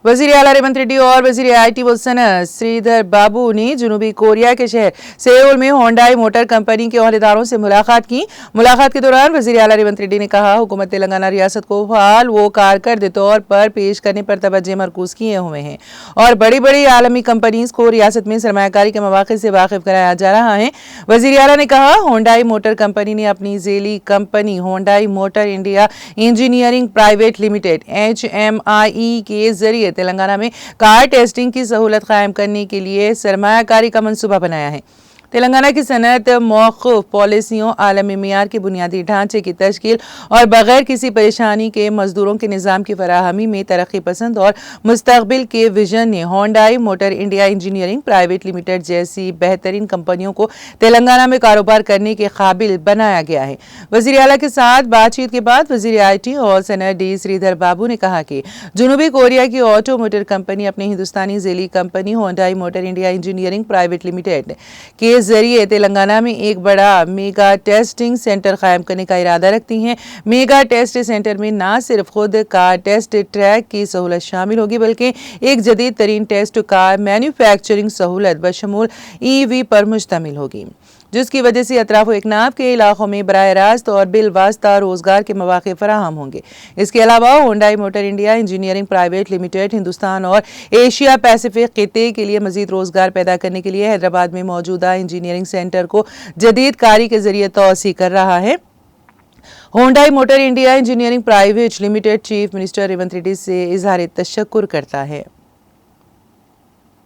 वज़ीर आला रेवंत रेड्डी और वज़ीर IT व सनअत श्रीधर बाबू ने जनूबी कोरिया के शहर सेउल में होंडाई मोटर कंपनी के ओहदेदारों से मुलाकात की। मुलाकात के दौरान वज़ीर आला रेवंत रेड्डी ने कहा, हुकूमत तेलंगाना रियासत को फाल व कारकर्द तौर पर पेश करने पर तवज्जो मरकूज किए हुए हैं और बड़ी बड़ी आलमी कंपनीज को रियासत में सरमायाकारी के मौक़े से वाकिफ कराया जा रहा है। वज़ीर आला ने कहा, होंडाई मोटर कंपनी ने अपनी झेली company Hyundai motor India engineering private limited HMIE के जरिए तेलंगाना में कार टेस्टिंग की सहूलत कायम करने के लिए सरमायाकारी का मंसूबा बनाया है। तेलंगाना की सनअत मौक़ूफ़ पॉलिसियों, आलमी मियार के बुनियादी ढांचे की तश्कील और बगैर किसी परेशानी के मजदूरों के निज़ाम की फराहमी में तरक्की पसंद और मुस्तक़बिल के विजन ने Hyundai motor India engineering private limited जैसी बेहतरीन कंपनियों को तेलंगाना में कारोबार करने के काबिल बनाया गया है। वज़ीर आला के साथ बातचीत के बाद वज़ीर IT और सनअत D श्रीधर बाबू ने कहा कि जनूबी कोरिया की ऑटो मोटर कंपनी अपनी हिंदुस्तानी झेली company Hyundai motor India engineering private limited के जरिए तेलंगाना में एक बड़ा मेगा टेस्टिंग सेंटर कायम करने का इरादा रखती हैं। मेगा टेस्ट सेंटर में न सिर्फ खुद कार टेस्ट ट्रैक की सहूलत शामिल होगी बल्कि एक जदीद तरीन टेस्ट कार मैन्युफैक्चरिंग सहूलत बशमूल EV पर मुश्तमिल होगी, जिसकी वजह से अतराफ इकनाब के इलाकों में बराह रास्त और बिल वास्ता रोजगार के मौके फराहम होंगे। इसके अलावा Hyundai motor India engineering private limited Hindustan और एशिया पैसिफिक खिते के लिए मजीद रोजगार पैदा करने के लिए हैदराबाद में मौजूदा इंजीनियरिंग सेंटर को जदीद कारी के जरिए तौसी कर रहा है। Hyundai motor India engineering private limited chief minister Revanth Reddy से इजहार तशक्कुर करता है।